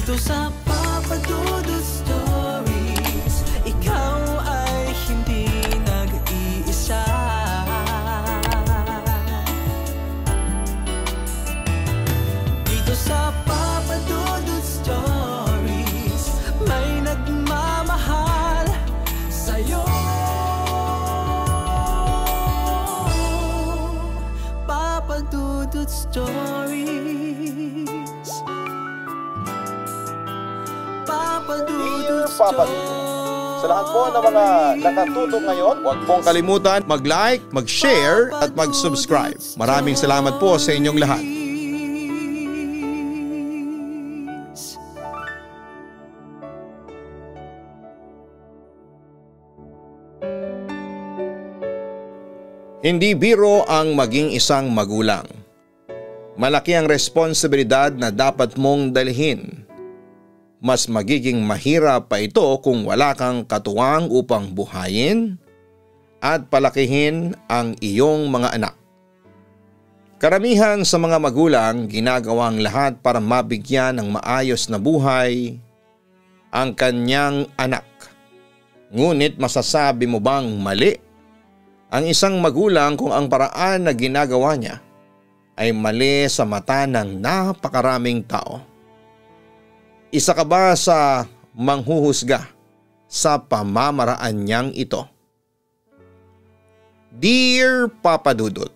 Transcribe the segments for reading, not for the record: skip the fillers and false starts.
Dito sa Papa Dudut Stories, ikaw ay hindi nag-iisa. Dito sa Papa Dudut Stories, may nagmamahal sa'yo. Papa Dudut Stories. Papa Dudut Stories. Sa lahat po ng mga nakatutok ngayon, huwag pong kalimutan mag-like, mag-share at mag-subscribe. Maraming salamat po sa inyong lahat. Hindi biro ang maging isang magulang. Malaki ang responsibilidad na dapat mong dalhin. Mas magiging mahirap pa ito kung wala kang katuwang upang buhayin at palakihin ang iyong mga anak. Karamihan sa mga magulang ginagawang lahat para mabigyan ng maayos na buhay ang kanyang anak. Ngunit masasabi mo bang mali ang isang magulang kung ang paraan na ginagawa niya ay mali sa mata ng napakaraming tao? Isa ka ba sa manghuhusga sa pamamaraan niyang ito? Dear Papa Dudut,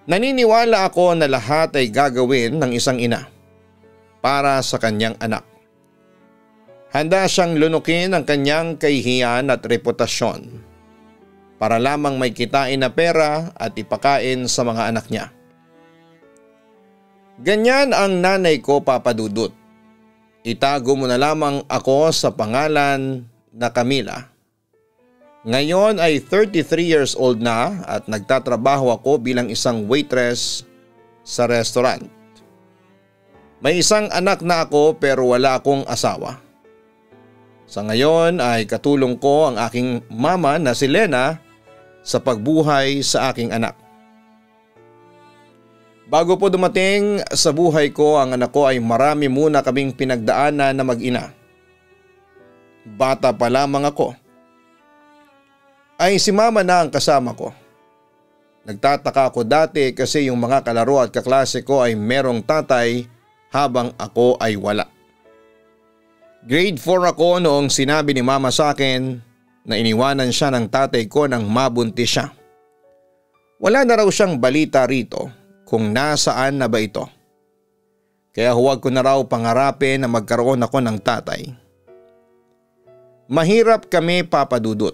naniniwala ako na lahat ay gagawin ng isang ina para sa kanyang anak. Handa siyang lunukin ang kanyang kahihiyan at reputasyon para lamang may kitain na pera at ipakain sa mga anak niya. Ganyan ang nanay ko, Papa Dudut. Itago mo na lamang ako sa pangalan na Camila. Ngayon ay 33 years old na at nagtatrabaho ako bilang isang waitress sa restaurant. May isang anak na ako pero wala akong asawa. Sa ngayon ay katulong ko ang aking mama na si Lena sa pagbuhay sa aking anak. Bago po dumating sa buhay ko ang anak ko ay marami muna kaming pinagdaanan na mag-ina. Bata pa lamang ako ay si mama na ang kasama ko. Nagtataka ako dati kasi yung mga kalaro at kaklase ko ay merong tatay habang ako ay wala. Grade 4 ako noong sinabi ni mama sa akin na iniwanan siya ng tatay ko nang mabuntis siya. Wala na raw siyang balita rito kung nasaan na ba ito. Kaya huwag ko na raw pangarapin na magkaroon ako ng tatay. Mahirap kami, Papa Dudut.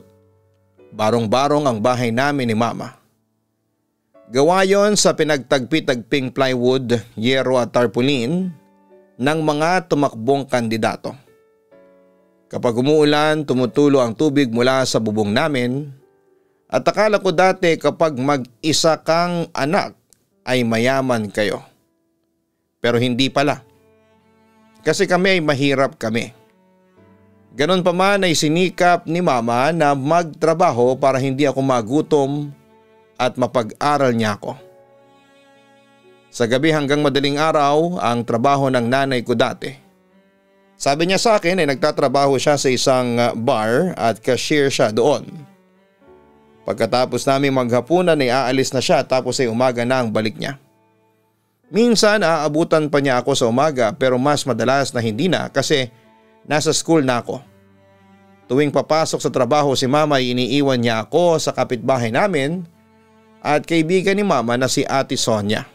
Barong-barong ang bahay namin ni mama. Gawa yon sa pinagtagpi-tagping plywood, yero at tarpaulin ng mga tumakbong kandidato. Kapag umuulan, tumutulo ang tubig mula sa bubong namin at akala ko dati kapag mag-isa kang anak ay mayaman kayo. Pero hindi pala. Kasi kami ay mahirap kami. Ganon pa man ay sinikap ni mama na magtrabaho para hindi ako magutom at mapag-aral niya ako. Sa gabi hanggang madaling araw ang trabaho ng nanay ko dati. Sabi niya sa akin ay nagtatrabaho siya sa isang bar at cashier siya doon. Pagkatapos namin maghapunan ay aalis na siya tapos ay umaga na ang balik niya. Minsan aabutan pa niya ako sa umaga pero mas madalas na hindi na kasi nasa school na ako. Tuwing papasok sa trabaho si mama ay iniiwan niya ako sa kapitbahay namin at kaibigan ni mama na si Ate Sonia.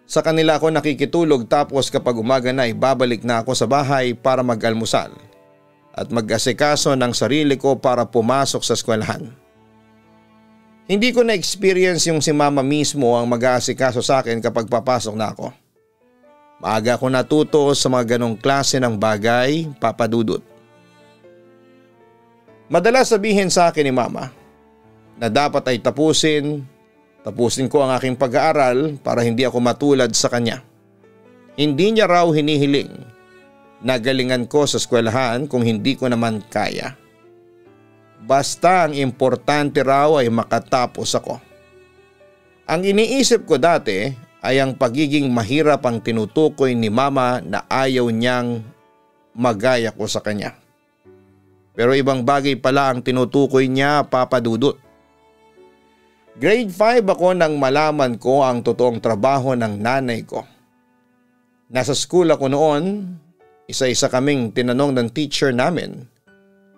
Sa kanila ako nakikitulog tapos kapag umaga na ay babalik na ako sa bahay para mag-almusal at mag-asikaso ng sarili ko para pumasok sa eskwelahan. Hindi ko na-experience yung si mama mismo ang mag-aasikaso sa akin kapag papasok na ako. Maaga ako natuto sa mga ganong klase ng bagay, Papa Dudut. Madalas sabihin sa akin ni mama na dapat ay tapusin ko ang aking pag-aaral para hindi ako matulad sa kanya. Hindi niya raw hinihiling na galingan ko sa eskwelahan kung hindi ko naman kaya. Basta ang importante raw ay makatapos ako. Ang iniisip ko dati ay ang pagiging mahirap ang tinutukoy ni mama na ayaw niyang magaya ko sa kanya. Pero ibang bagay pala ang tinutukoy niya, Papa Dudut. Grade 5 ako nang malaman ko ang totoong trabaho ng nanay ko. Nasa school ako noon, isa-isa kaming tinanong ng teacher namin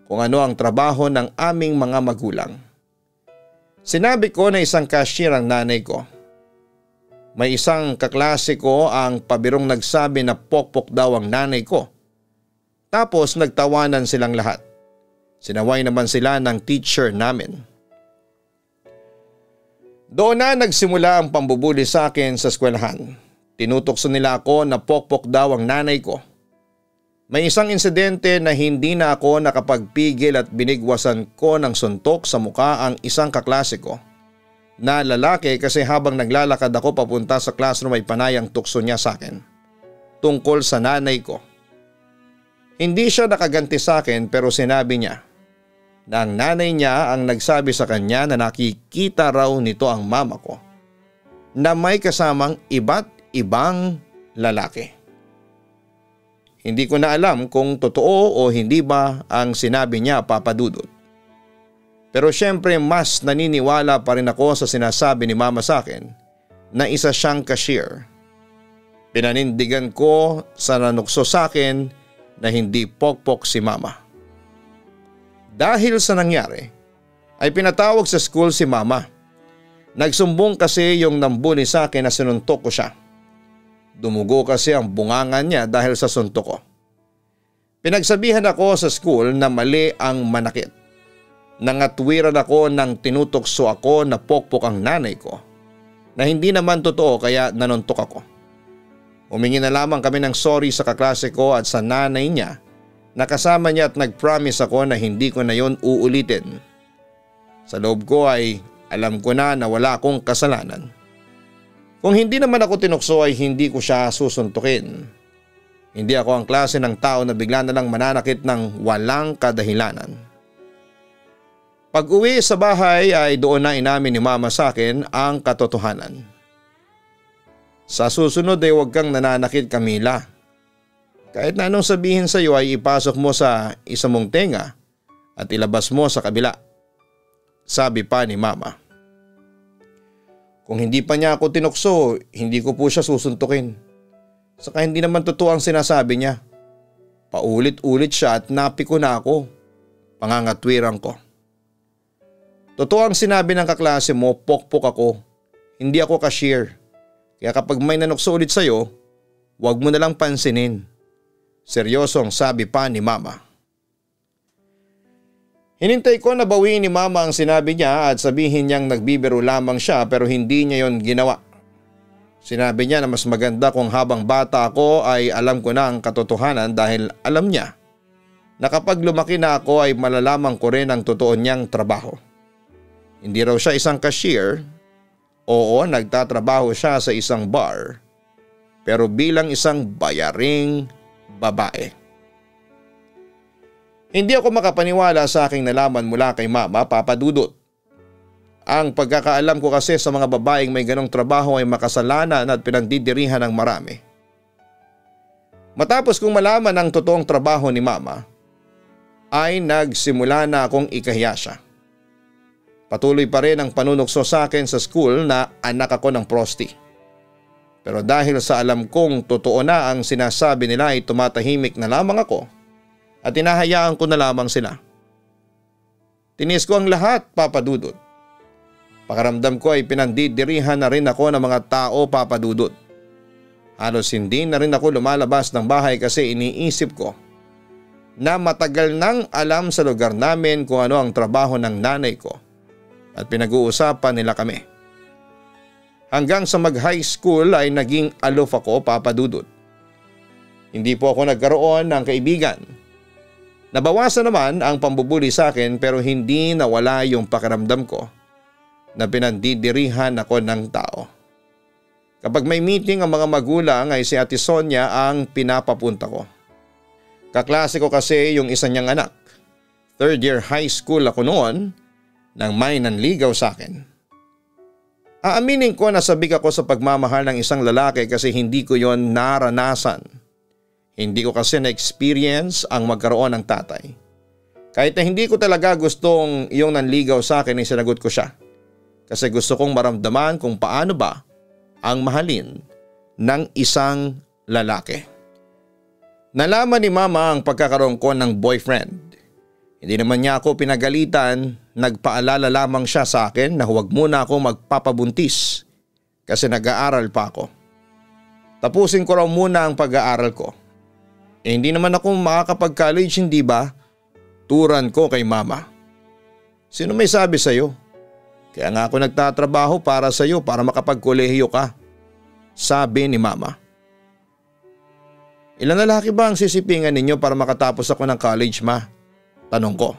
kung ano ang trabaho ng aming mga magulang. Sinabi ko na isang cashier ang nanay ko. May isang kaklase ko ang pabirong nagsabi na pokpok daw ang nanay ko. Tapos nagtawanan silang lahat. Sinaway naman sila ng teacher namin. Doon na nagsimula ang pambubuli sa akin sa eskwelahan. Tinutokso nila ako na pokpok daw ang nanay ko. May isang insidente na hindi na ako nakapagpigil at binigwasan ko ng suntok sa muka ang isang kaklase ko na lalaki kasi habang naglalakad ako papunta sa classroom ay panayang tukso niya sa akin tungkol sa nanay ko. Hindi siya nakaganti sa akin pero sinabi niya na ang nanay niya ang nagsabi sa kanya na nakikita raw nito ang mama ko na may kasamang iba't ibang lalaki. Hindi ko na alam kung totoo o hindi ba ang sinabi niya, Papa Dudut. Pero syempre mas naniniwala pa rin ako sa sinasabi ni mama sa akin na isa siyang cashier. Pinanindigan ko sa nanukso sa akin na hindi pokpok si mama. Dahil sa nangyari ay pinatawag sa school si mama. Nagsumbong kasi yung nambuni sa akin na sinuntok ko siya. Dumugo kasi ang bungangan niya dahil sa suntok ko. Pinagsabihan ako sa school na mali ang manakit. Nangatwiran ako nang tinutokso ako na pokpok ang nanay ko na hindi naman totoo kaya nanuntok ako. Humingi na lamang kami ng sorry sa kaklase ko at sa nanay niya na kasama niya at nag-promise ako na hindi ko na yon uulitin. Sa loob ko ay alam ko na wala akong kasalanan. Kung hindi naman ako tinukso ay hindi ko siya susuntukin. Hindi ako ang klase ng tao na bigla na lang mananakit ng walang kadahilanan. Pag-uwi sa bahay ay doon na inamin ni mama sa akin ang katotohanan. Sa susunod ay huwag kang nananakit, Camila. Kahit na anong sabihin sa iyo ay ipasok mo sa isa mong tenga at ilabas mo sa kabila. Sabi pa ni mama. Kung hindi pa niya ako tinukso, hindi ko po siya susuntukin. Saka hindi naman totoo ang sinasabi niya. Paulit-ulit siya at napiko na ako. Pangangatwiran ko. Totoo ang sinabi ng kaklase mo, pokpok ako. Hindi ako cashier. Kaya kapag may nanukso ulit sa'yo, huwag mo nalang pansinin. Seryosong sabi pa ni mama. Hinintay ko na bawiin ni mama ang sinabi niya at sabihin niyang nagbibiro lamang siya pero hindi niya yon ginawa. Sinabi niya na mas maganda kung habang bata ako ay alam ko na ang katotohanan dahil alam niya na kapag lumaki na ako ay malalaman ko rin ang totoo niyang trabaho. Hindi raw siya isang cashier. Oo, nagtatrabaho siya sa isang bar. Pero bilang isang bayaring babae. Hindi ako makapaniwala sa aking nalaman mula kay mama, Papa Dudut. Ang pagkakaalam ko kasi sa mga babaeng may ganong trabaho ay makasalanan at pinagdidirihan ng marami. Matapos kong malaman ang totoong trabaho ni mama, ay nagsimula na akong ikahiya siya. Patuloy pa rin ang panunukso sa akin sa school na anak ako ng prosti. Pero dahil sa alam kong totoo na ang sinasabi nila ay tumatahimik na lamang ako at hinahayaan ko na lamang sila. Tinis ko ang lahat, Papa Dudut. Pakaramdam ko ay pinandidirihan na rin ako ng mga tao, Papa Dudut. Halos hindi na rin ako lumalabas ng bahay kasi iniisip ko na matagal nang alam sa lugar namin kung ano ang trabaho ng nanay ko. At pinag-uusapan nila kami. Hanggang sa mag-high school ay naging aloof ako, Papa Dudut. Hindi po ako nagkaroon ng kaibigan. Nabawasan naman ang pambubuli sa akin pero hindi nawala yung pakiramdam ko na pinandidirihan ako ng tao. Kapag may meeting ang mga magulang ay si Ate Sonia ang pinapapunta ko. Kaklase ko kasi yung isa niyang anak. Third year high school ako noon nang may nanligaw sa akin. Aaminin ko na sabik ako sa pagmamahal ng isang lalaki kasi hindi ko yon naranasan. Hindi ko kasi na-experience ang magkaroon ng tatay. Kahit na hindi ko talaga gustong iyong nanligaw sa akin ay sinagot ko siya. Kasi gusto kong maramdaman kung paano ba ang mahalin ng isang lalaki. Nalaman ni mama ang pagkakaroon ko ng boyfriend. Hindi naman niya ako pinagalitan, nagpaalala lamang siya sa akin na huwag muna ako magpapabuntis kasi nag-aaral pa ako. Tapusin ko raw muna ang pag-aaral ko. Hindi naman ako makakapag-college, hindi ba? Turan ko kay mama. Sino may sabi sa'yo? Kaya nga ako nagtatrabaho para sa'yo para makapag-kolehiyo ka. Sabi ni mama. Ilang lalaki ba ang sisipingan ninyo para makatapos ako ng college, ma? Tanong ko.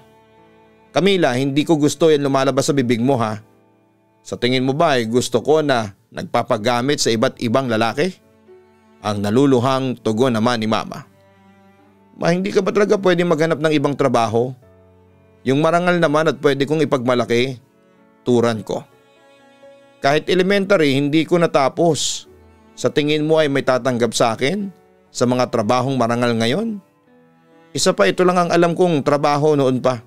Camila, hindi ko gusto yan lumalabas sa bibig mo ha. Sa tingin mo ba ay gusto ko na nagpapagamit sa iba't ibang lalaki? Ang naluluhang tugon naman ni mama. Ma, hindi ka ba talaga pwede maghanap ng ibang trabaho? Yung marangal naman at pwede kong ipagmalaki? Turan ko. Kahit elementary hindi ko natapos. Sa tingin mo ay may tatanggap sa akin sa mga trabahong marangal ngayon? Isa pa, ito lang ang alam kong trabaho noon pa.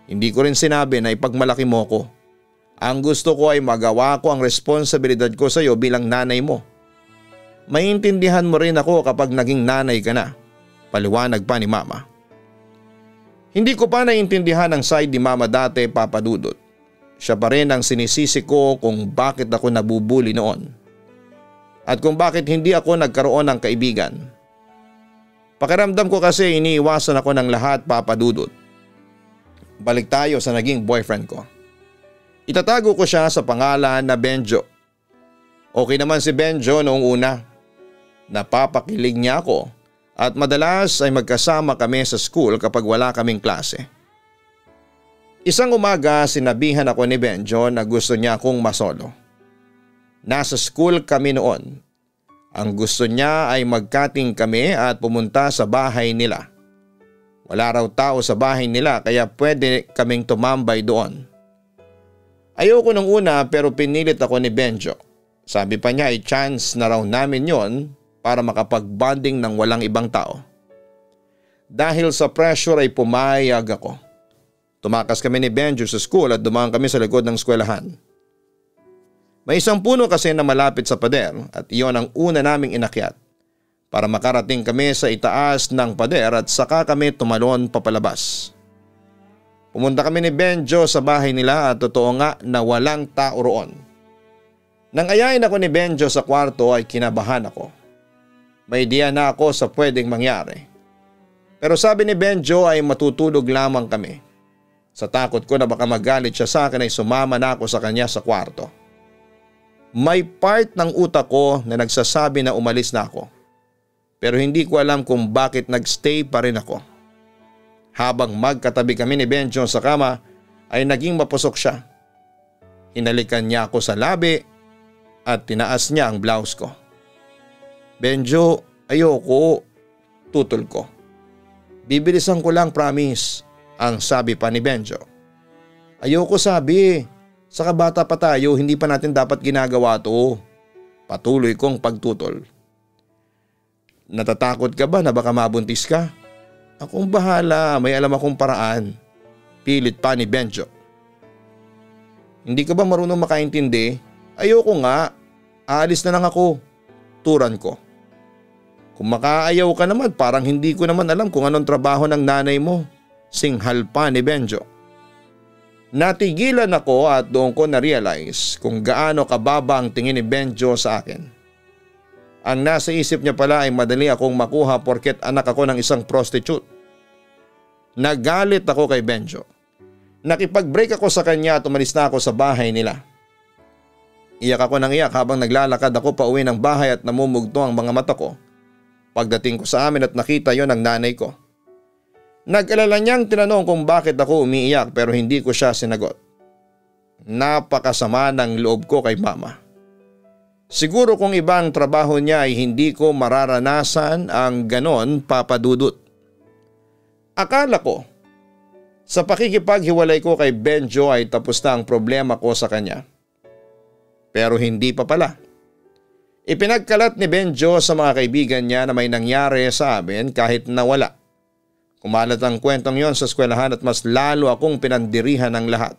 Hindi ko rin sinabi na ipagmalaki mo ko. Ang gusto ko ay magawa ko ang responsibilidad ko sa iyo bilang nanay mo. Maintindihan mo rin ako kapag naging nanay ka na. Paliwanag pa ni mama. Hindi ko pa naiintindihan ang side ni mama dati, Papa Dudut. Siya pa rin ang sinisisi ko kung bakit ako nabubuli noon. At kung bakit hindi ako nagkaroon ng kaibigan. Pakiramdam ko kasi iniiwasan ako ng lahat, Papa Dudut. Balik tayo sa naging boyfriend ko. Itatago ko siya sa pangalan na Benjo. Okay naman si Benjo noong una. Napapakilig niya ako at madalas ay magkasama kami sa school kapag wala kaming klase. Isang umaga sinabihan ako ni Benjo na gusto niya akong masolo. Nasa school kami noon. Ang gusto niya ay magkating kami at pumunta sa bahay nila. Wala raw tao sa bahay nila kaya pwede kaming tumambay doon. Ayoko nung una pero pinilit ako ni Benjo. Sabi pa niya ay chance na raw namin yon para makapag-bonding ng walang ibang tao. Dahil sa pressure ay pumayag ako. Tumakas kami ni Benjo sa school at dumaan kami sa likod ng eskwelahan. May isang puno kasi na malapit sa pader at iyon ang una naming inakyat para makarating kami sa itaas ng pader at saka kami tumalon papalabas. Pumunta kami ni Benjo sa bahay nila at totoo nga na walang tao roon. Nang ayain ako ni Benjo sa kwarto ay kinabahan ako. May idea na ako sa pwedeng mangyari. Pero sabi ni Benjo ay matutulog lamang kami. Sa takot ko na baka magalit siya sa akin ay sumama na ako sa kanya sa kwarto. May part ng utak ko na nagsasabi na umalis na ako. Pero hindi ko alam kung bakit nagstay pa rin ako. Habang magkatabi kami ni Benjo sa kama ay naging mapusok siya. Hinalikan niya ako sa labi at tinaas niya ang blouse ko. Benjo, ayoko, tutol ko. Bibilisan ko lang, promise, ang sabi pa ni Benjo. Ayoko, sabi. Saka bata pa tayo, hindi pa natin dapat ginagawa to. Patuloy kong pagtutol. Natatakot ka ba na baka mabuntis ka? Akong bahala, may alam akong paraan. Pilit pa ni Benjo. Hindi ka ba marunong makaintindi? Ayoko nga, aalis na lang ako. Turan ko. Kung makaayaw ka naman, parang hindi ko naman alam kung anong trabaho ng nanay mo. Singhal pa ni Benjo. Natigilan ako at doon ko na-realize kung gaano kababa ang tingin ni Benjo sa akin. Ang nasa isip niya pala ay madali akong makuha porket anak ako ng isang prostitute. Nagalit ako kay Benjo. Nakipag-break ako sa kanya at umalis na ako sa bahay nila. Iyak ako ng iyak habang naglalakad ako pa uwi ng bahay at namumugto ang mga mata ko. Pagdating ko sa amin at nakita yon ng nanay ko. Nag-alala niyang tinanong kung bakit ako umiiyak pero hindi ko siya sinagot. Napakasama ng loob ko kay mama. Siguro kung ibang trabaho niya ay hindi ko mararanasan ang ganon, Papa Dudut. Akala ko, sa pakikipaghiwalay ko kay Benjo ay tapos na ang problema ko sa kanya. Pero hindi pa pala. Ipinagkalat ni Benjo sa mga kaibigan niya na may nangyari sa amin kahit na wala. Kumalat ang kwentong yon sa eskwelahan at mas lalo akong pinandirihan ng lahat.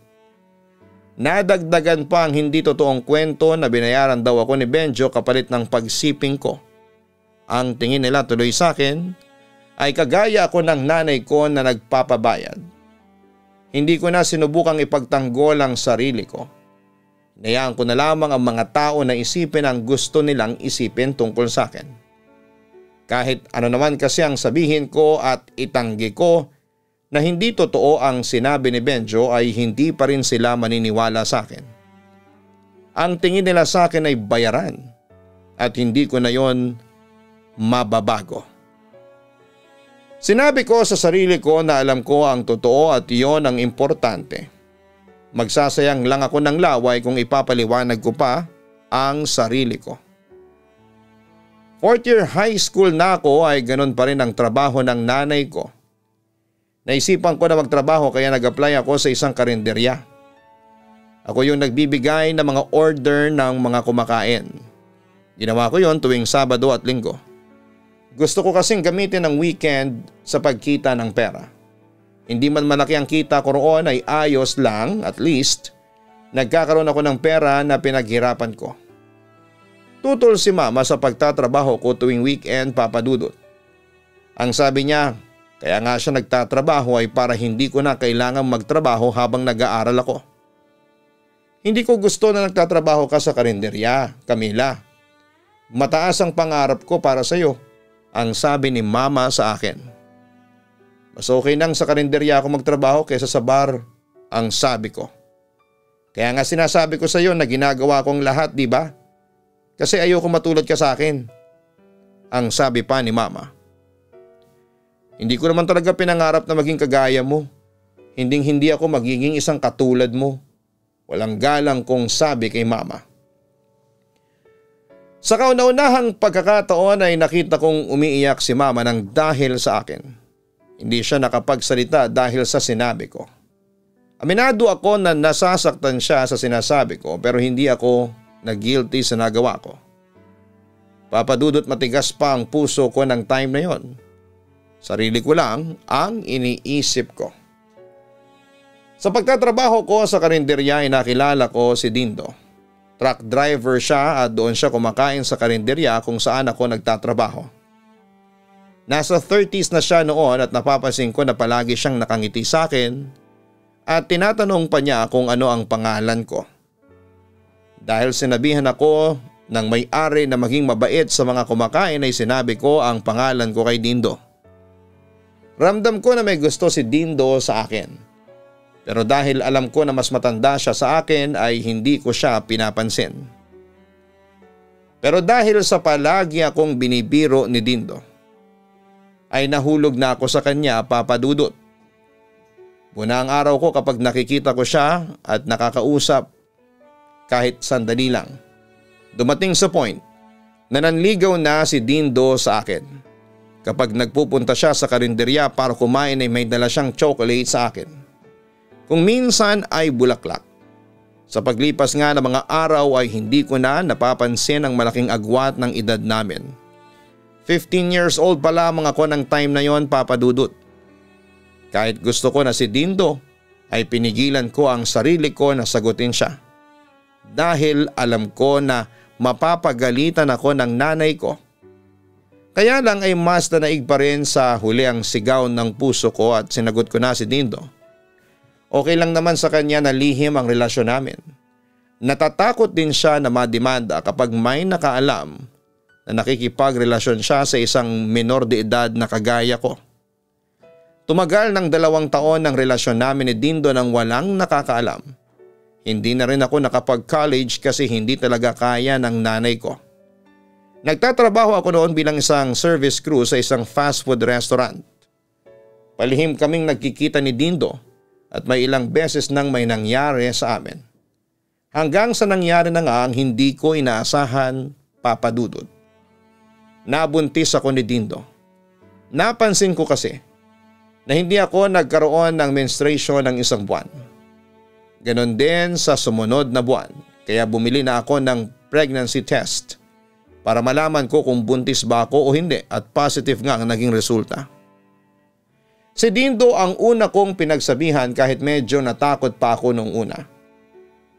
Nadagdagan pa ang hindi totoong kwento na binayaran daw ako ni Benjo kapalit ng pagsiping ko. Ang tingin nila tuloy sa akin ay kagaya ako ng nanay ko na nagpapabayad. Hindi ko na sinubukang ipagtanggol ang sarili ko. Hinayaan ko na lamang ang mga tao na isipin ang gusto nilang isipin tungkol sa akin. Kahit ano naman kasi ang sabihin ko at itanggi ko na hindi totoo ang sinabi ni Benjo ay hindi pa rin sila maniniwala sa akin. Ang tingin nila sa akin ay bayaran at hindi ko na yon mababago. Sinabi ko sa sarili ko na alam ko ang totoo at iyon ang importante. Magsasayang lang ako ng laway kung ipapaliwanag ko pa ang sarili ko. 4th year high school na ako ay ganun pa rin ang trabaho ng nanay ko. Naisipan ko na magtrabaho kaya nag-apply ako sa isang karinderya. Ako yung nagbibigay ng mga order ng mga kumakain. Ginawa ko yon tuwing Sabado at Linggo. Gusto ko kasing gamitin ang weekend sa pagkita ng pera. Hindi man malaki ang kita ko roon ay ayos lang, at least nagkakaroon ako ng pera na pinaghirapan ko. Tutol si Mama sa pagtatrabaho ko tuwing weekend, Papa Dudut. Ang sabi niya, kaya nga siya nagtatrabaho ay para hindi ko na kailangang magtrabaho habang nag-aaral ako. Hindi ko gusto na nagtatrabaho ka sa karinderya, Camila. Mataas ang pangarap ko para sa iyo, ang sabi ni Mama sa akin. Mas okay nang sa karinderya ako magtrabaho kaysa sa bar, ang sabi ko. Kaya nga sinasabi ko sa iyo na ginagawa kong lahat, di ba? Kasi ayoko matulad ka sa akin, ang sabi pa ni Mama. Hindi ko naman talaga pinangarap na maging kagaya mo. Hindi ako magiging isang katulad mo. Walang galang kong sabi kay Mama. Sa kauna-unahang pagkakataon ay nakita kong umiiyak si Mama nang dahil sa akin. Hindi siya nakapagsalita dahil sa sinabi ko. Aminado ako na nasasaktan siya sa sinasabi ko pero hindi ako nag-guilty sa nagawa ko. Papadudot matigas pa ang puso ko ng time na yon. Sarili ko lang ang iniisip ko. Sa pagtatrabaho ko sa karinderya ay nakilala ko si Dindo. Truck driver siya at doon siya kumakain sa karinderya kung saan ako nagtatrabaho. Nasa 30s na siya noon at napapansin ko na palagi siyang nakangiti sa akin at tinatanong pa niya kung ano ang pangalan ko. Dahil sinabihan ako ng may-ari na maging mabait sa mga kumakain ay sinabi ko ang pangalan ko kay Dindo. Ramdam ko na may gusto si Dindo sa akin. Pero dahil alam ko na mas matanda siya sa akin ay hindi ko siya pinapansin. Pero dahil sa palagi akong binibiro ni Dindo, ay nahulog na ako sa kanya, Papa Dudut. Buna ang araw ko kapag nakikita ko siya at nakakausap kahit sandali lang. Dumating sa point na nanligaw na si Dindo sa akin. Kapag nagpupunta siya sa karinderya para kumain ay may dala siyang chocolate sa akin. Kung minsan ay bulaklak. Sa paglipas nga ng mga araw ay hindi ko na napapansin ang malaking agwat ng edad namin. 15 years old pa lamang ako ng time na yon, Papa Dudut. Kahit gusto ko na si Dindo ay pinigilan ko ang sarili ko na sagutin siya. Dahil alam ko na mapapagalitan ako ng nanay ko. Kaya lang ay mas naig pa rin sa huli ang sigaw ng puso ko at sinagot ko na si Dindo. Okay lang naman sa kanya na lihim ang relasyon namin. Natatakot din siya na mademanda kapag may nakaalam na nakikipagrelasyon siya sa isang menor de edad na kagaya ko. Tumagal ng 2 taon ng relasyon namin ni Dindo nang walang nakakaalam. Hindi na rin ako nakapag-college kasi hindi talaga kaya ng nanay ko. Nagtatrabaho ako noon bilang isang service crew sa isang fast food restaurant. Palihim kaming nagkikita ni Dindo at may ilang beses nang may nangyari sa amin. Hanggang sa nangyari na nga ang hindi ko inaasahan, Papa Dudut. Nabuntis ako ni Dindo. Napansin ko kasi na hindi ako nagkaroon ng menstruation ng 1 buwan. Ganon din sa sumunod na buwan. kaya bumili na ako ng pregnancy test para malaman ko kung buntis ba ako o hindi at positive nga ang naging resulta. Si Dindo ang una kong pinagsabihan kahit medyo natakot pa ako nung una.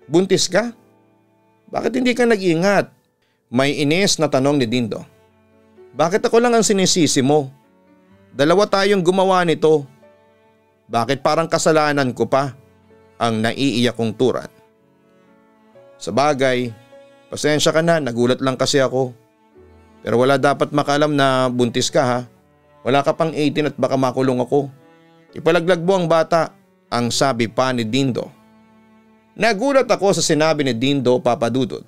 Buntis ka? Bakit hindi ka nag-ingat? May inis na tanong ni Dindo. Bakit ako lang ang sinisisi mo? Dalawa tayong gumawa nito. Bakit parang kasalanan ko pa? Ang naiiyak kong turan. Sa bagay, pasensya ka na, nagulat lang kasi ako. Pero wala dapat makaalam na buntis ka ha. Wala ka pang 18 at baka makulong ako. Ipalaglag mo ang bata, ang sabi pa ni Dindo. Nagulat ako sa sinabi ni Dindo, Papa Dudut.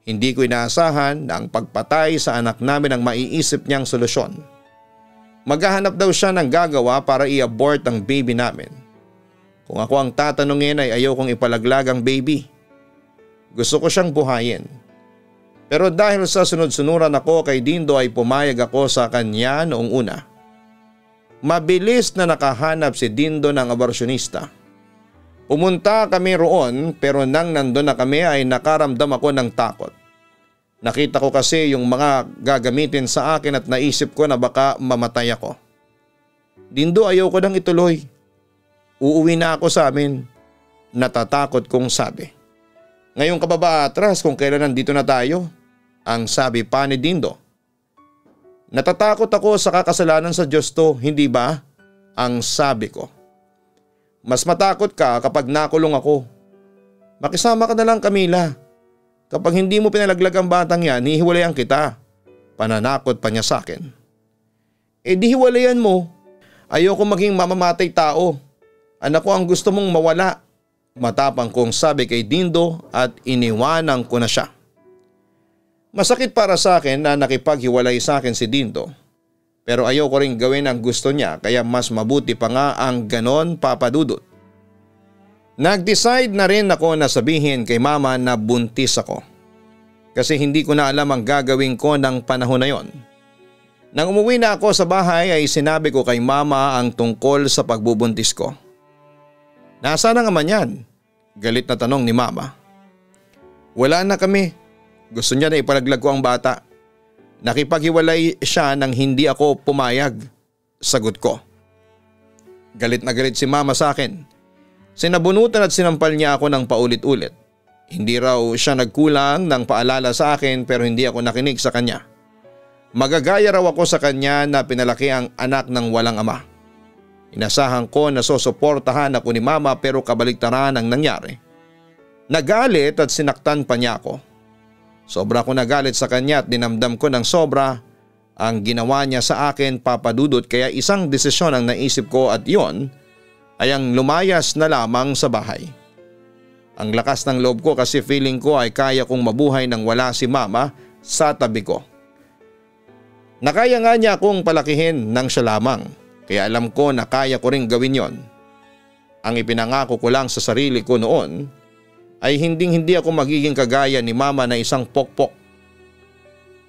Hindi ko inaasahan na ang pagpatay sa anak namin ang maiisip niyang solusyon. Maghahanap daw siya ng gagawa para i-abort ang baby namin. Kung ako ang tatanungin ay ayaw kong ipalaglag ang baby. Gusto ko siyang buhayin. Pero dahil sa sunod-sunuran ako kay Dindo ay pumayag ako sa kanya noong una. Mabilis na nakahanap si Dindo ng aborsyonista. Pumunta kami roon pero nang nandun na kami ay nakaramdam ako ng takot. Nakita ko kasi yung mga gagamitin sa akin at naisip ko na baka mamatay ako. Dindo, ayaw ko nang ituloy. Uuwi na ako sa amin. Natatakot kong sabi. Ngayon ka ba ba atras kung kailan nandito na tayo? Ang sabi pa ni Dindo. Natatakot ako sa kakasalanan sa Diyos to, hindi ba? Ang sabi ko. Mas matakot ka kapag nakulong ako. Makisama ka na lang, Camila. Kapag hindi mo pinalaglag ang batang yan, hihiwalayan kita. Pananakot pa niya sa akin. Di hiwalayan mo. Ayoko maging mamamatay tao. Anak ko ang gusto mong mawala. Matapang kong sabi kay Dindo at iniwanan ko na siya. Masakit para sa akin na nakipaghiwalay sa akin si Dindo. Pero ayoko ring gawin ang gusto niya kaya mas mabuti pa nga ang ganon, Papa Dudut. Nag-decide na rin ako na sabihin kay Mama na buntis ako. Kasi hindi ko na alam ang gagawin ko ng panahon na yon. Nang umuwi na ako sa bahay ay sinabi ko kay Mama ang tungkol sa pagbubuntis ko. Nasaan ang ama niyan? Galit na tanong ni Mama. Wala na kami. Gusto niya na ipalaglag ko ang bata. Nakipaghiwalay siya nang hindi ako pumayag. Sagot ko. Galit na galit si Mama sa akin. Sinabunutan at sinampal niya ako ng paulit-ulit. Hindi raw siya nagkulang ng paalala sa akin pero hindi ako nakinig sa kanya. Magagaya raw ako sa kanya na pinalaki ang anak ng walang ama. Inasahan ko na susuportahan ako ni Mama pero kabaligtaran ang nangyari. Nagalit at sinaktan pa niya ako. Sobra ko nagalit sa kanya at dinamdam ko ng sobra ang ginawa niya sa akin, Papa Dudut, kaya isang desisyon ang naisip ko at yon ay ang lumayas na lamang sa bahay. Ang lakas ng loob ko kasi feeling ko ay kaya kong mabuhay nang wala si Mama sa tabi ko. Nakaya nga niya akong palakihin nang siya lamang, kaya alam ko na kaya ko ring gawin yon. Ang ipinangako ko lang sa sarili ko noon ay hindi ako magiging kagaya ni Mama na isang pokpok.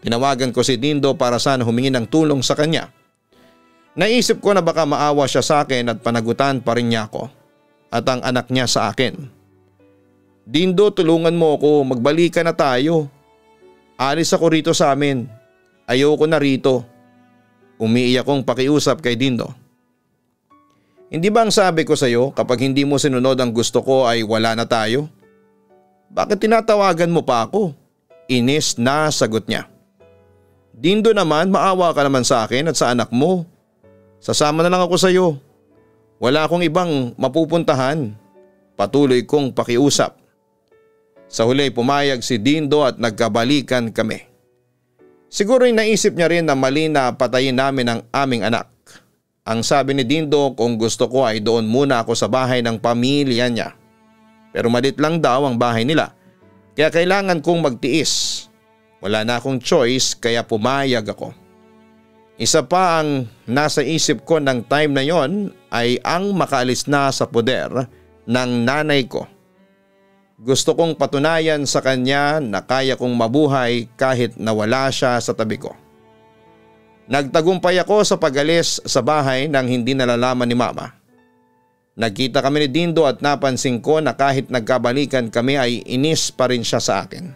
Tinawagan ko si Dindo para sana humingi ng tulong sa kanya. Naisip ko na baka maawa siya sa akin at panagutan pa rin niya ako at ang anak niya sa akin. Dindo, tulungan mo ako, magbalikan na tayo. Alis ako rito sa amin. Ayoko na rito. Umiiyak kong pakiusap kay Dindo. Hindi ba ang sabi ko sa iyo kapag hindi mo sinunod ang gusto ko ay wala na tayo? Bakit tinatawagan mo pa ako? Inis na sagot niya. Dindo naman, maawa ka naman sa akin at sa anak mo. Sasama na lang ako sa iyo. Wala akong ibang mapupuntahan. Patuloy kong pakiusap. Sa huli pumayag si Dindo at nagkabalikan kami. Siguro naisip niya rin na mali na patayin namin ang aming anak. Ang sabi ni Dindo kung gusto ko ay doon muna ako sa bahay ng pamilya niya. Pero malit lang daw ang bahay nila, kaya kailangan kong magtiis. Wala na akong choice kaya pumayag ako. Isa pa ang nasa isip ko ng time na yon ay ang makaalis na sa poder ng nanay ko. Gusto kong patunayan sa kanya na kaya kong mabuhay kahit nawala siya sa tabi ko. Nagtagumpay ako sa pag-alis sa bahay nang hindi nalalaman ni Mama. Nagkita kami ni Dindo at napansin ko na kahit nagkabalikan kami ay inis pa rin siya sa akin.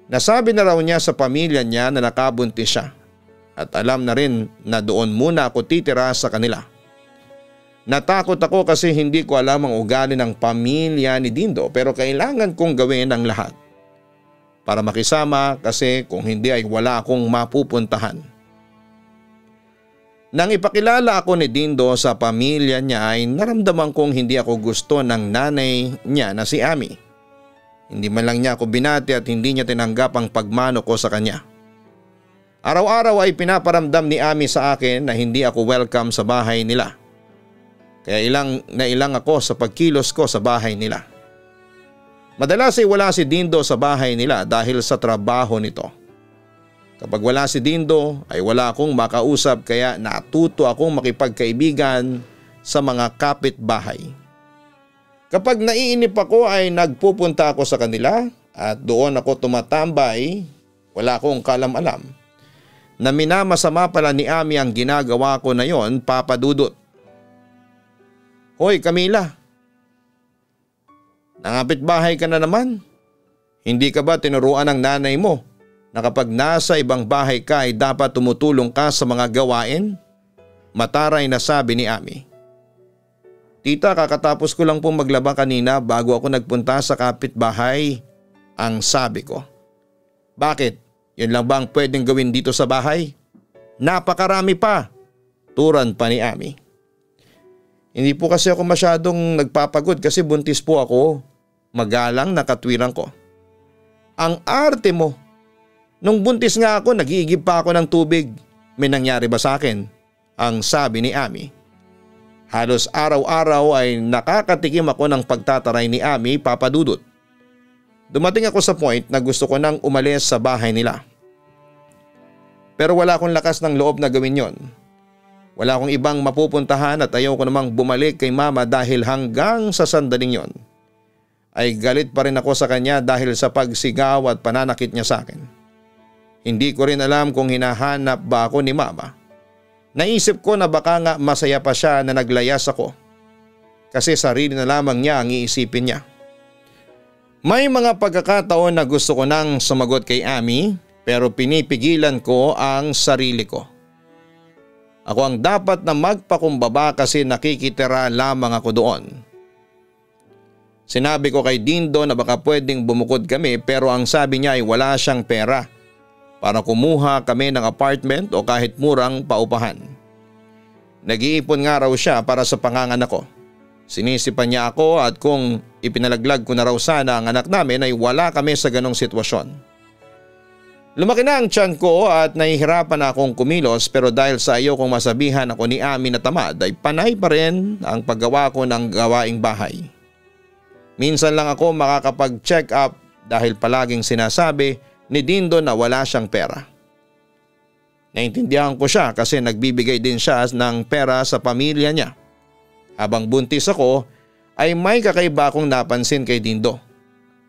Nasabi na raw niya sa pamilya niya na nakabuntis siya at alam na rin na doon muna ako titira sa kanila. Natakot ako kasi hindi ko alam ang ugali ng pamilya ni Dindo pero kailangan kong gawin ang lahat para makisama kasi kung hindi ay wala akong mapupuntahan. Nang ipakilala ako ni Dindo sa pamilya niya ay naramdaman kong hindi ako gusto ng nanay niya na si Ami. Hindi man lang niya ako binati at hindi niya tinanggap ang pagmano ko sa kanya. Araw-araw ay pinaparamdam ni Ami sa akin na hindi ako welcome sa bahay nila. Kaya ilang ako sa pagkilos ko sa bahay nila. Madalas ay wala si Dindo sa bahay nila dahil sa trabaho nito. Kapag wala si Dindo ay wala akong makausap kaya natuto akong makipagkaibigan sa mga kapitbahay. Kapag naiinip ako ay nagpupunta ako sa kanila at doon ako tumatambay, wala akong kalam-alam na minamasama pala ni Ami ang ginagawa ko na yon, Papa Dudut. Hoy Camila, nangapitbahay ka na naman. Hindi ka ba tinuruan ng nanay mo na kapag nasa ibang bahay ka ay dapat tumutulong ka sa mga gawain? Mataray na sabi ni Ami. Tita, kakatapos ko lang pong maglaba kanina bago ako nagpunta sa kapitbahay, ang sabi ko. Bakit? Yun lang ba ang pwedeng gawin dito sa bahay? Napakarami pa, turan pa ni Ami. Hindi po kasi ako masyadong nagpapagod kasi buntis po ako. Magalang na katwiran ko. Ang arte mo. Nung buntis nga ako, nag-iigib pa ako ng tubig. May nangyari ba sa akin? Ang sabi ni Ami. Halos araw-araw ay nakakatikim ako ng pagtataray ni Ami, Papa Dudut. Dumating ako sa point na gusto ko nang umalis sa bahay nila. Pero wala akong lakas ng loob na gawin yon. Wala akong ibang mapupuntahan at ayaw ko namang bumalik kay Mama dahil hanggang sa sandaling yon ay galit pa rin ako sa kanya dahil sa pagsigaw at pananakit niya sa akin. Hindi ko rin alam kung hinahanap ba ako ni Mama. Naisip ko na baka nga masaya pa siya na naglayas ako kasi sarili na lamang niya ang iisipin niya. May mga pagkakataon na gusto ko nang sumagot kay Ami pero pinipigilan ko ang sarili ko. Ako ang dapat na magpakumbaba kasi nakikitira lamang ako doon. Sinabi ko kay Dindo na baka pwedeng bumukod kami pero ang sabi niya ay wala siyang pera para kumuha kami ng apartment o kahit murang paupahan. Nag-iipon nga raw siya para sa panganganak ko. Sinisipan niya ako at kung ipinalaglag ko na raw sana ang anak namin ay wala kami sa ganong sitwasyon. Lumaki na ang tiyan ko at nahihirapan na akong kumilos pero dahil sa ayaw kong masabihan ako ni Ami na tamad ay panay pa rin ang paggawa ko ng gawaing bahay. Minsan lang ako makakapag-check up dahil palaging sinasabi ni Dindo na wala siyang pera. Naintindihan ko siya kasi nagbibigay din siya ng pera sa pamilya niya. Habang buntis ako ay may kakaiba akong napansin kay Dindo.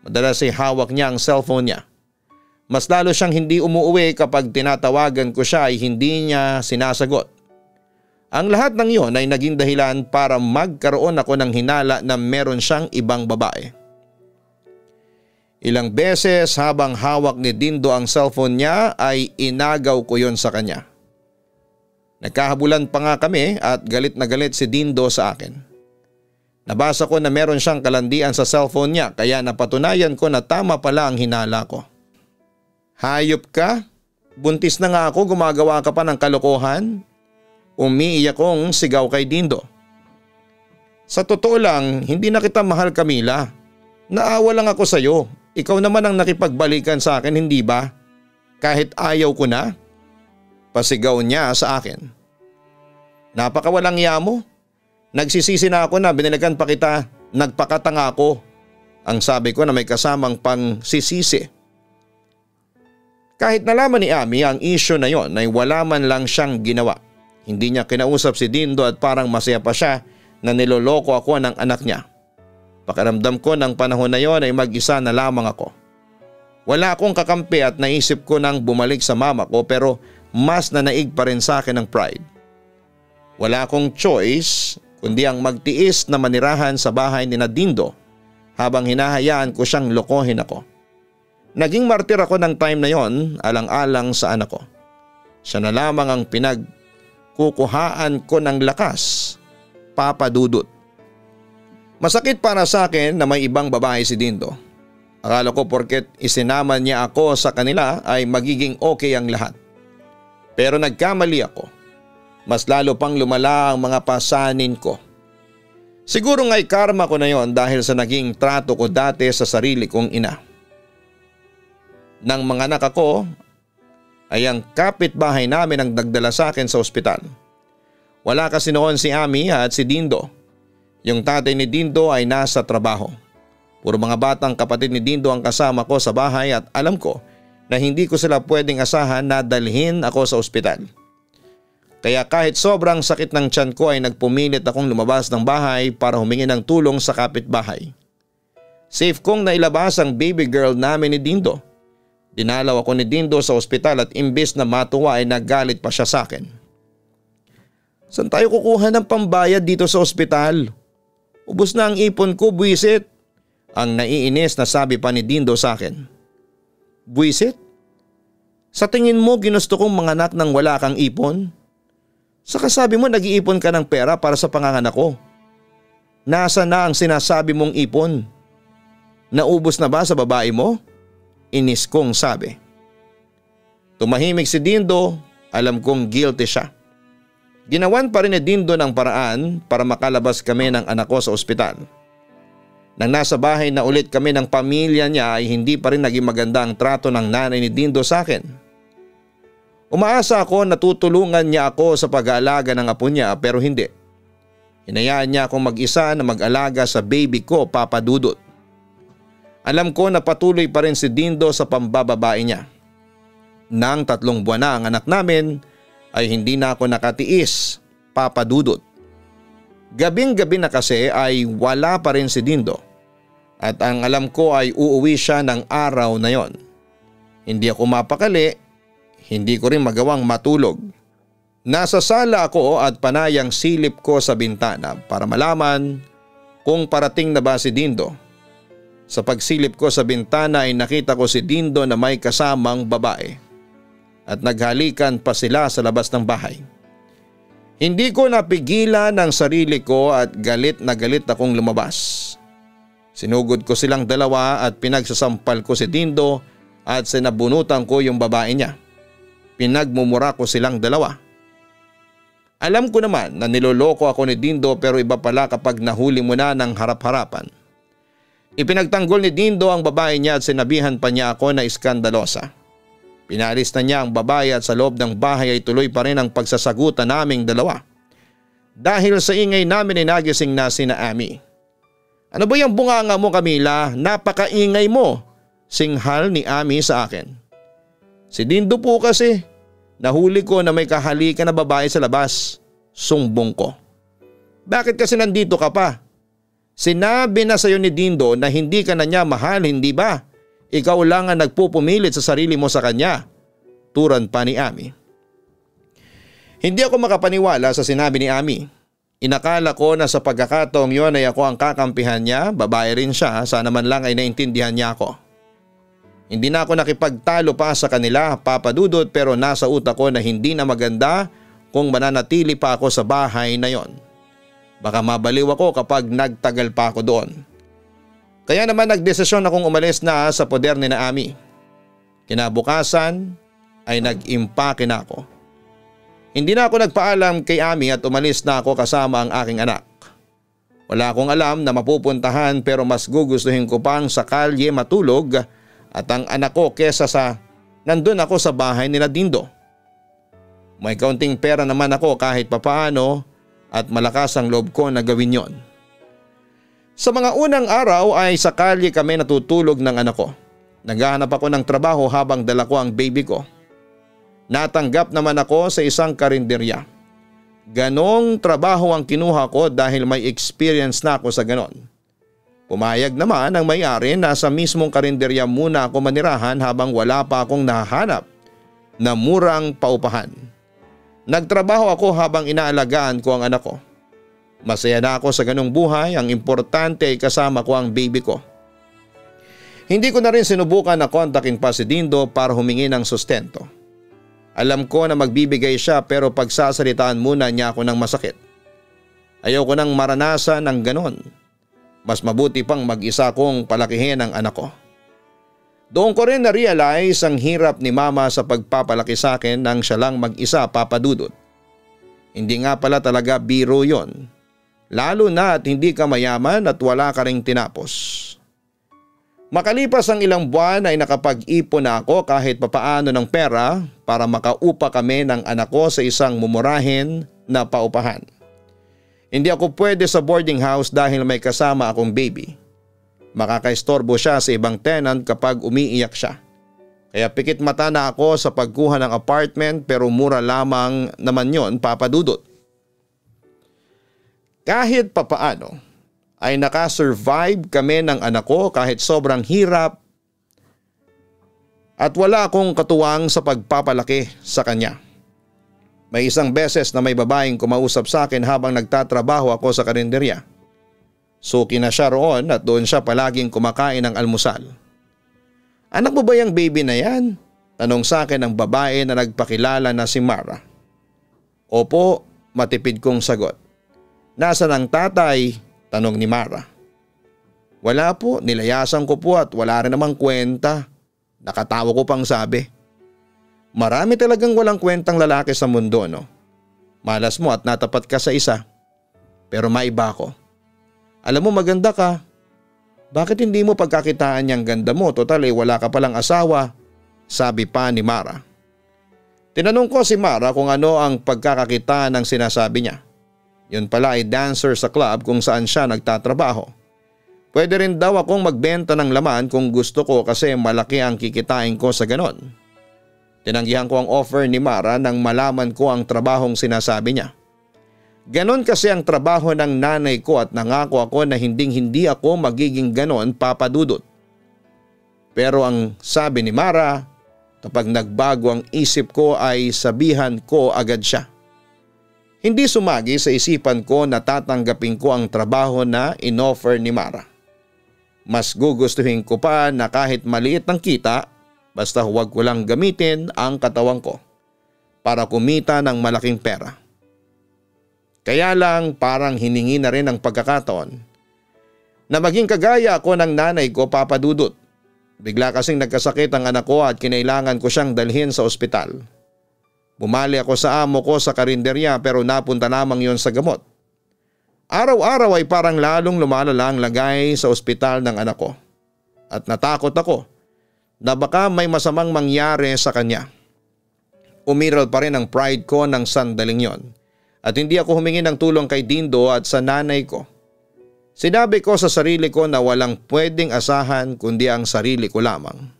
Madalas ay hawak niya ang cellphone niya. Mas lalo siyang hindi umuuwi kapag tinatawagan ko siya ay hindi niya sinasagot. Ang lahat ng iyon ay naging dahilan para magkaroon ako ng hinala na meron siyang ibang babae. Ilang beses habang hawak ni Dindo ang cellphone niya ay inagaw ko yon sa kanya. Nagkahabulan pa nga kami at galit na galit si Dindo sa akin. Nabasa ko na meron siyang kalandian sa cellphone niya kaya napatunayan ko na tama pala ang hinala ko. Hayop ka? Buntis na nga ako, gumagawa ka pa ng kalokohan? Umiiyak kong sigaw kay Dindo. Sa totoo lang, hindi na kita mahal, Camila. Naawa lang ako sa iyo. Ikaw naman ang nakipagbalikan sa akin, hindi ba? Kahit ayaw ko na? Pasigaw niya sa akin. Napakawalang iya mo. Nagsisisi na ako na biniligan pa kita, nagpakatanga ako. Ang sabi ko na may kasamang pang sisisi. Kahit nalaman ni Ami ang issue na yon ay wala man lang siyang ginawa. Hindi niya kinausap si Dindo at parang masaya pa siya na niloloko ako ng anak niya. Pakiramdam ko ng panahon na yon ay mag-isa na lamang ako. Wala akong kakampi at naisip ko nang bumalik sa mama ko pero mas nanaig pa rin sa akin ang pride. Wala akong choice kundi ang magtiis na manirahan sa bahay ni Dindo habang hinahayaan ko siyang lokohin ako. Naging martir ako ng time na yon alang-alang sa anak ko. Siya na lamang ang pinagkukuhaan ko ng lakas, Papa Dudut. Masakit para sa akin na may ibang babae si Dindo. Akala ko porket isinama niya ako sa kanila ay magiging okay ang lahat. Pero nagkamali ako. Mas lalo pang lumala ang mga pasanin ko. Siguro nga'y karma ko na yon dahil sa naging trato ko dati sa sarili kong ina. Nang mga anak ako ay ang kapitbahay namin ang nagdala sa akin sa ospital. Wala kasi noon si Ami at si Dindo. Yung tatay ni Dindo ay nasa trabaho. Puro mga batang kapatid ni Dindo ang kasama ko sa bahay at alam ko na hindi ko sila pwedeng asahan na dalhin ako sa ospital. Kaya kahit sobrang sakit ng tiyan ko ay nagpumilit akong lumabas ng bahay para humingi ng tulong sa kapitbahay. Safe kong nailabas ang baby girl namin ni Dindo. Dinalaw ako ni Dindo sa ospital at imbes na matuwa ay naggalit pa siya sa akin. Saan tayo kukuha ng pambayad dito sa ospital? Ubus na ang ipon ko, buwisit. Ang naiinis na sabi pa ni Dindo sa akin. Buwisit? Sa tingin mo ginusto kong manganak nang wala kang ipon? Saka sabi mo nag-iipon ka ng pera para sa panganganak ko. Nasa na ang sinasabi mong ipon? Naubos na ba sa babae mo? Inis kong sabi. Tumahimik si Dindo, alam kong guilty siya. Ginawan pa rin ni Dindo ng paraan para makalabas kami ng anak ko sa ospital. Nang nasa bahay na ulit kami ng pamilya niya ay hindi pa rin naging maganda ang trato ng nanay ni Dindo sa akin. Umaasa ako na tutulungan niya ako sa pag-aalaga ng apo niya pero hindi. Hinayaan niya akong mag-isa na mag-alaga sa baby ko, Papa Dudut. Alam ko na patuloy pa rin si Dindo sa pambababae niya. Nang 3 buwan na ang anak namin ay hindi na ako nakatiis, Papa Dudut. Gabing-gabi na kasi ay wala pa rin si Dindo at ang alam ko ay uuwi siya ng araw na yon. Hindi ako mapakali, hindi ko rin magawang matulog. Nasa sala ako at panayang silip ko sa bintana para malaman kung parating na ba si Dindo. Sa pagsilip ko sa bintana ay nakita ko si Dindo na may kasamang babae at naghalikan pa sila sa labas ng bahay. Hindi ko napigilan ang sarili ko at galit na galit akong lumabas. Sinugod ko silang dalawa at pinagsasampal ko si Dindo at sinabunutan ko yung babae niya. Pinagmumura ko silang dalawa. Alam ko naman na niloloko ako ni Dindo pero iba pala kapag nahuli mo na ng harap-harapan. Ipinagtanggol ni Dindo ang babae niya at sinabihan pa niya ako na iskandalosa. Pinalis na niya ang babae at sa loob ng bahay ay tuloy pa rin ang pagsasagutan naming dalawa. Dahil sa ingay namin ay nagising na sina Ami. Ano ba yung bunganga mo, Camila? Napakaingay mo, singhal ni Ami sa akin. Si Dindo po kasi, nahuli ko na may kahalikan na babae sa labas. Sumbong ko. Bakit kasi nandito ka pa? Sinabi na sa'yo ni Dindo na hindi ka na niya mahal, hindi ba? Ikaw lang ang nagpupumilit sa sarili mo sa kanya. Turan pa ni Ami. Hindi ako makapaniwala sa sinabi ni Ami. Inakala ko na sa pagkakataong yon ay ako ang kakampihan niya, babae rin siya, sana man lang ay naintindihan niya ako. Hindi na ako nakipagtalo pa sa kanila, Papa Dudut, pero nasa utak ko na hindi na maganda kung mananatili pa ako sa bahay na yon. Baka mabaliw ako kapag nagtagal pa ako doon. Kaya naman nagdesisyon akong umalis na sa poder ni Ami. Kinabukasan ay nag-impake na ako. Hindi na ako nagpaalam kay Ami at umalis na ako kasama ang aking anak. Wala akong alam na mapupuntahan pero mas gugustuhin ko pang sa kalye matulog at ang anak ko kesa sa nandun ako sa bahay nila Dindo. May kaunting pera naman ako kahit papaano at malakas ang loob ko na gawin yon. Sa mga unang araw ay sa kalye kami natutulog ng anak ko. Naghahanap ako ng trabaho habang dala ko ang baby ko. Natanggap naman ako sa isang karinderya. Ganong trabaho ang kinuha ko dahil may experience na ako sa ganon. Pumayag naman ang may-ari na sa mismong karinderya muna ako manirahan habang wala pa akong nahahanap na murang paupahan. Nagtrabaho ako habang inaalagaan ko ang anak ko. Masaya na ako sa ganung buhay, ang importante ay kasama ko ang baby ko. Hindi ko na rin sinubukan na kontakin pa si Dindo para humingi ng sustento. Alam ko na magbibigay siya pero pagsasalitaan muna niya ako ng masakit. Ayaw ko nang maranasan ng ganon. Mas mabuti pang mag-isa kong palakihin ang anak ko. Doon ko rin na-realize ang hirap ni mama sa pagpapalaki sa akin nang siya lang mag-isa, Papa Dudut. Hindi nga pala talaga biro yon. Lalo na at hindi ka mayaman at wala ka ring tinapos. Makalipas ang ilang buwan ay nakapag-ipon na ako kahit papaano ng pera para makaupa kami ng anak ko sa isang mumurahin na paupahan. Hindi ako pwede sa boarding house dahil may kasama akong baby. Makakaistorbo siya sa ibang tenant kapag umiiyak siya. Kaya pikit mata na ako sa pagkuha ng apartment pero mura lamang naman yon, Papa Dudut. Kahit papaano ay nakasurvive kami ng anak ko kahit sobrang hirap at wala akong katuwang sa pagpapalaki sa kanya. May isang beses na may babaeng kumausap sa akin habang nagtatrabaho ako sa karinderya. Suki na siya roon at doon siya palaging kumakain ng almusal. "Anak mo ba yung baby na yan?" tanong sa akin ng babae na nagpakilala na si Mara. "Opo," matipid kong sagot. "Nasaan ang tatay?" tanong ni Mara. "Wala po, nilayasan ko po at wala rin namang kwenta." Nakatawa ko pang sabi. Marami talagang walang kwentang lalaki sa mundo, no? Malas mo at natapat ka sa isa. Pero maiba ko. Alam mo maganda ka. Bakit hindi mo pagkakitaan niyang ganda mo? Total wala ka palang asawa, sabi pa ni Mara. Tinanong ko si Mara kung ano ang pagkakakitaan ng sinasabi niya. Yun pala ay dancer sa club kung saan siya nagtatrabaho. Pwede rin daw akong magbenta ng laman kung gusto ko kasi malaki ang kikitain ko sa ganon. Tinanggihan ko ang offer ni Mara nang malaman ko ang trabahong sinasabi niya. Ganon kasi ang trabaho ng nanay ko at nangako ako na hindi ako magiging ganon, Papa Dudut. Pero ang sabi ni Mara, kapag nagbago ang isip ko ay sabihan ko agad siya. Hindi sumagi sa isipan ko na tatanggapin ko ang trabaho na inoffer ni Mara. Mas gugustuhin ko pa na kahit maliit ang kita, basta huwag ko lang gamitin ang katawan ko para kumita ng malaking pera. Kaya lang parang hiningi na rin ang pagkakataon na maging kagaya ako ng nanay ko, Papa Dudut. Bigla kasing nagkasakit ang anak ko at kinailangan ko siyang dalhin sa ospital. Bumali ako sa amo ko sa karinderya pero napunta lamang yon sa gamot. Araw-araw ay parang lalong lumalala ang lagay sa ospital ng anak ko. At natakot ako na baka may masamang mangyari sa kanya. Umiral pa rin ang pride ko ng sandaling yon. At hindi ako humingi ng tulong kay Dindo at sa nanay ko. Sinabi ko sa sarili ko na walang pwedeng asahan kundi ang sarili ko lamang.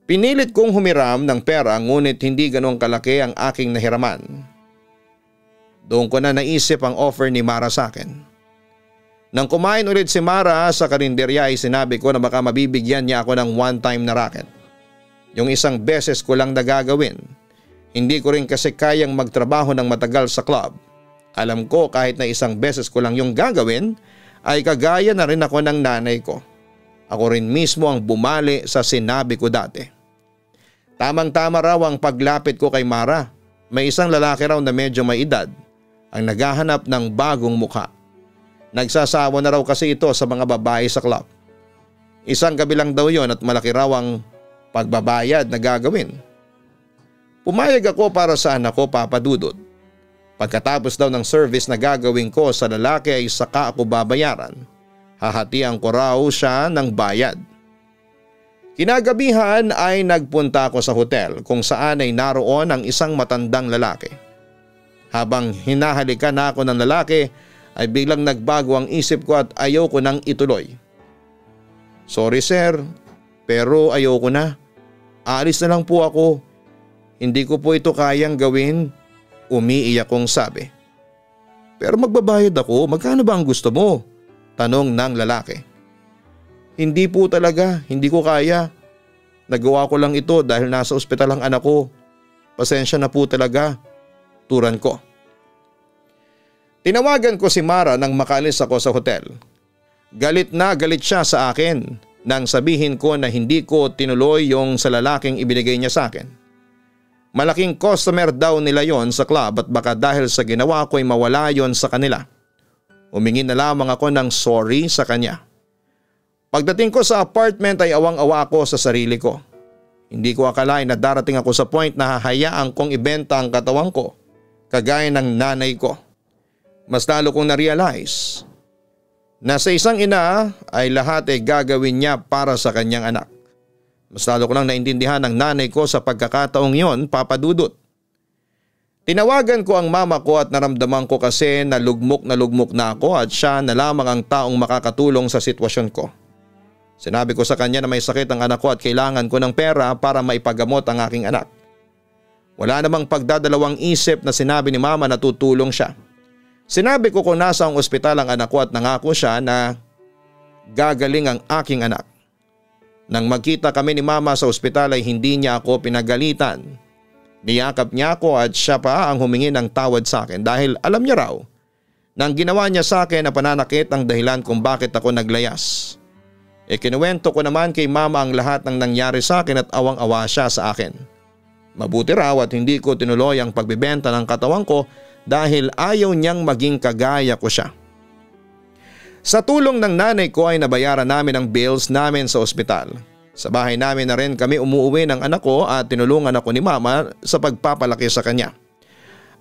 Pinilit kong humiram ng pera ngunit hindi ganong kalaki ang aking nahiraman. Doon ko na naisip ang offer ni Mara sa akin. Nang kumain ulit si Mara sa karinderya ay sinabi ko na baka mabibigyan niya ako ng one-time na racket. Yung isang beses ko lang nagagawin. Hindi ko rin kasi kayang magtrabaho ng matagal sa club. Alam ko kahit na isang beses ko lang yung gagawin ay kagaya na rin ako ng nanay ko. Ako rin mismo ang bumali sa sinabi ko dati. Tamang-tama raw ang paglapit ko kay Mara. May isang lalaki raw na medyo may edad ang naghahanap ng bagong mukha. Nagsasawa na raw kasi ito sa mga babae sa club. Isang gabi lang daw yon at malaki raw ang pagbabayad na gagawin. Pumayag ako para sa anak ko, Papa Dudut. Pagkatapos daw ng service na gagawin ko sa lalaki ay saka ako babayaran. Hahatian ko raw siya ng bayad. Kinagabihan ay nagpunta ako sa hotel kung saan ay naroon ang isang matandang lalaki. Habang hinahalikan na ako ng lalaki ay biglang nagbago ang isip ko at ayaw ko nang ituloy. "Sorry sir, pero ayaw ko na. Aalis na lang po ako. Hindi ko po ito kayang gawin," umiiyak kong sabi. "Pero magbabayad ako, magkano ba ang gusto mo?" tanong ng lalaki. "Hindi po talaga, hindi ko kaya. Nagawa ko lang ito dahil nasa ospital ang anak ko. Pasensya na po talaga," turan ko. Tinawagan ko si Mara nang makaalis ako sa hotel. Galit na galit siya sa akin nang sabihin ko na hindi ko tinuloy yung sa lalaking ibinigay niya sa akin. Malaking customer daw nila yon sa club at baka dahil sa ginawa ko ay mawala yon sa kanila. Humingi na lamang ako ng sorry sa kanya. Pagdating ko sa apartment ay awang-awa ako sa sarili ko. Hindi ko akalain na darating ako sa point na hahayaan kong ibenta ang katawan ko kagaya ng nanay ko. Mas lalo kong na-realize na sa isang ina ay lahat ay gagawin niya para sa kanyang anak. Mas lalo ko lang naintindihan ng nanay ko sa pagkakataong yon, Papa Dudut. Tinawagan ko ang mama ko at naramdaman ko kasi na lugmok na ako at siya na lamang ang taong makakatulong sa sitwasyon ko. Sinabi ko sa kanya na may sakit ang anak ko at kailangan ko ng pera para maipagamot ang aking anak. Wala namang pagdadalawang isip na sinabi ni mama na tutulong siya. Sinabi ko kung nasa ang ospital ang anak ko at nangako siya na gagaling ang aking anak. Nang magkita kami ni mama sa ospital ay hindi niya ako pinagalitan. Niyakap niya ako at siya pa ang humingi ng tawad sa akin dahil alam niya raw na ang ginawa niya sa akin na pananakit ang dahilan kung bakit ako naglayas. Kinuwento ko naman kay mama ang lahat ng nangyari sa akin at awang-awa siya sa akin. Mabuti raw at hindi ko tinuloy ang pagbibenta ng katawan ko dahil ayaw niyang maging kagaya ko siya. Sa tulong ng nanay ko ay nabayaran namin ang bills namin sa ospital. Sa bahay namin na rin kami umuwi ng anak ko at tinulungan ako ni mama sa pagpapalaki sa kanya.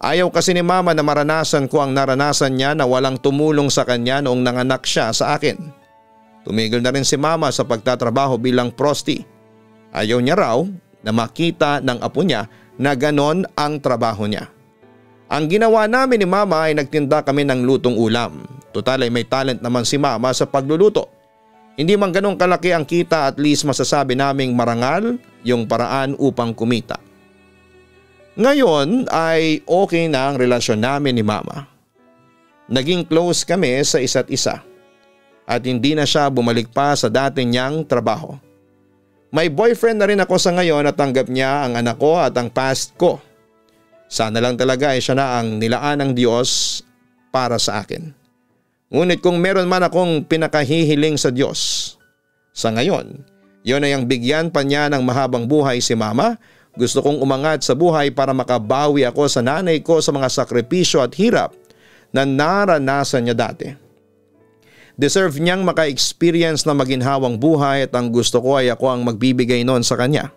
Ayaw kasi ni mama na maranasan ko ang naranasan niya na walang tumulong sa kanya noong nanganak siya sa akin. Tumigil na rin si mama sa pagtatrabaho bilang prosti. Ayaw niya raw na makita ng apo niya na ganon ang trabaho niya. Ang ginawa namin ni mama ay nagtinda kami ng lutong ulam. Total ay may talent naman si mama sa pagluluto. Hindi man ganong kalaki ang kita, at least masasabi naming marangal yung paraan upang kumita. Ngayon ay okay na ang relasyon namin ni mama. Naging close kami sa isa't isa. At hindi na siya bumalik pa sa dati niyang trabaho. May boyfriend na rin ako sa ngayon at tanggap niya ang anak ko at ang past ko. Sana lang talaga ay siya na ang nilaan ng Diyos para sa akin. Ngunit kung meron man akong pinakahihiling sa Diyos, sa ngayon, yon ay ang bigyan pa niya ng mahabang buhay si mama. Gusto kong umangat sa buhay para makabawi ako sa nanay ko sa mga sakripisyo at hirap na naranasan niya dati. Deserve niyang maka-experience na maginhawang buhay at ang gusto ko ay ako ang magbibigay noon sa kanya.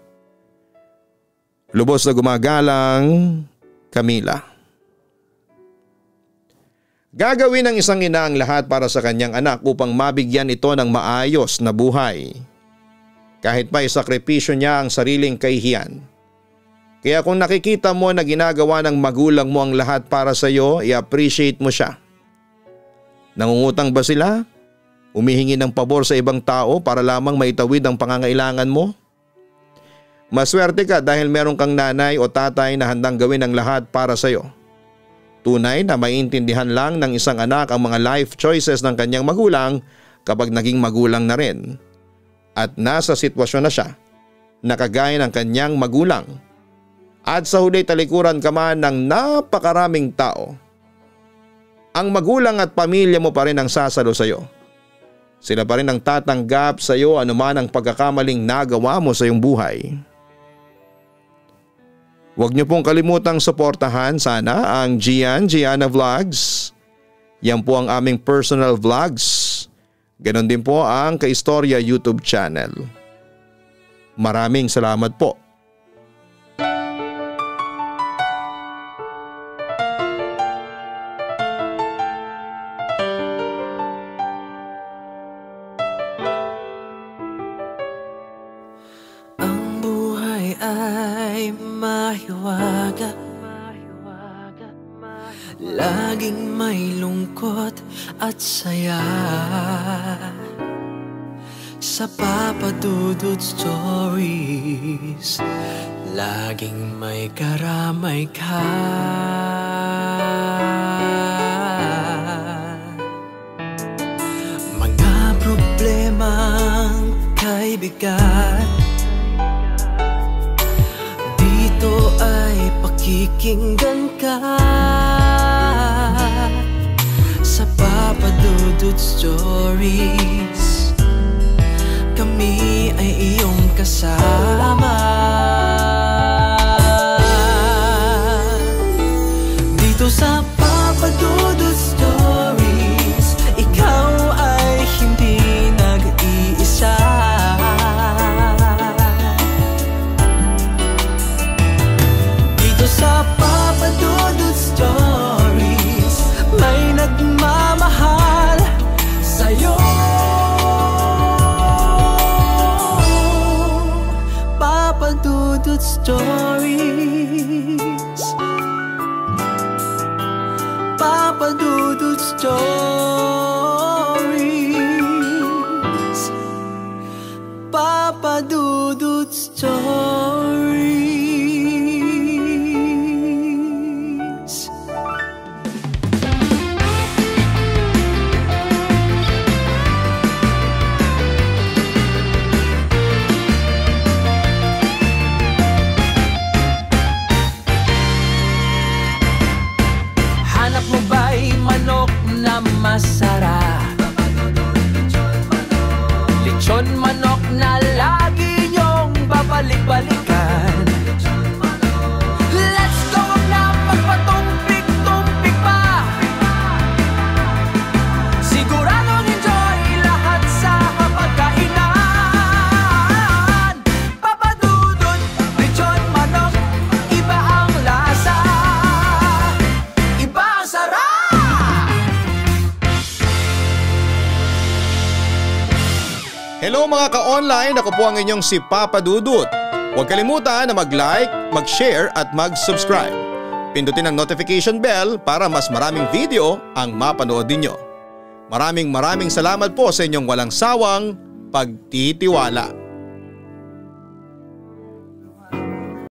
Lubos na gumagalang, Camila. Gagawin ng isang ina ang lahat para sa kanyang anak upang mabigyan ito ng maayos na buhay. Kahit pa isakripisyo niya ang sariling kahihiyan. Kaya kung nakikita mo na ginagawa ng magulang mo ang lahat para sa iyo, i-appreciate mo siya. Nangungutang ba sila? Humihingi ng pabor sa ibang tao para lamang maitawid ang pangangailangan mo? Maswerte ka dahil meron kang nanay o tatay na handang gawin ang lahat para sa iyo. Tunay na maintindihan lang ng isang anak ang mga life choices ng kanyang magulang kapag naging magulang na rin. At nasa sitwasyon na siya na kagaya ng kanyang magulang. At sa huli talikuran ka man ng napakaraming tao. Ang magulang at pamilya mo pa rin ang sasalo sa iyo. Sila pa rin ang tatanggap sa iyo anuman ang pagkakamaling nagawa mo sa iyong buhay. Huwag niyo pong kalimutang suportahan sana ang Gianna Vlogs. Yan po ang aming personal vlogs. Ganon din po ang Kaistorya YouTube channel. Maraming salamat po. Laging may lungkot at saya sa Papa Dudut Stories. Laging may karamay ka. Mga problemang kay bigat, dito ay pakikinggan ka. kasama. Dito sa Papa Dudut Stories, ikaw ay hindi nag-iisa. Dito sa Papa Dudut Stories, may nagmamahal sa'yo. Papa Dudut Stories, Papa Dudut Stories, Papa Dudut Stories. Hanap mo ba'y manok na masarap? Lechon manok na lagi niyong babalik-balikan. Let's go na magpatumpik-tumpik pa. Siguradong enjoy lahat sa kapagkainan. Papa Dudut, lechon manok, iba ang lasa, iba ang sarap. Hello mga ka-online, ako po ang inyong si Papa Dudut. Huwag kalimutan na mag-like, mag-share at mag-subscribe. Pindutin ang notification bell para mas maraming video ang mapanood ninyo. Maraming salamat po sa inyong walang sawang pagtitiwala.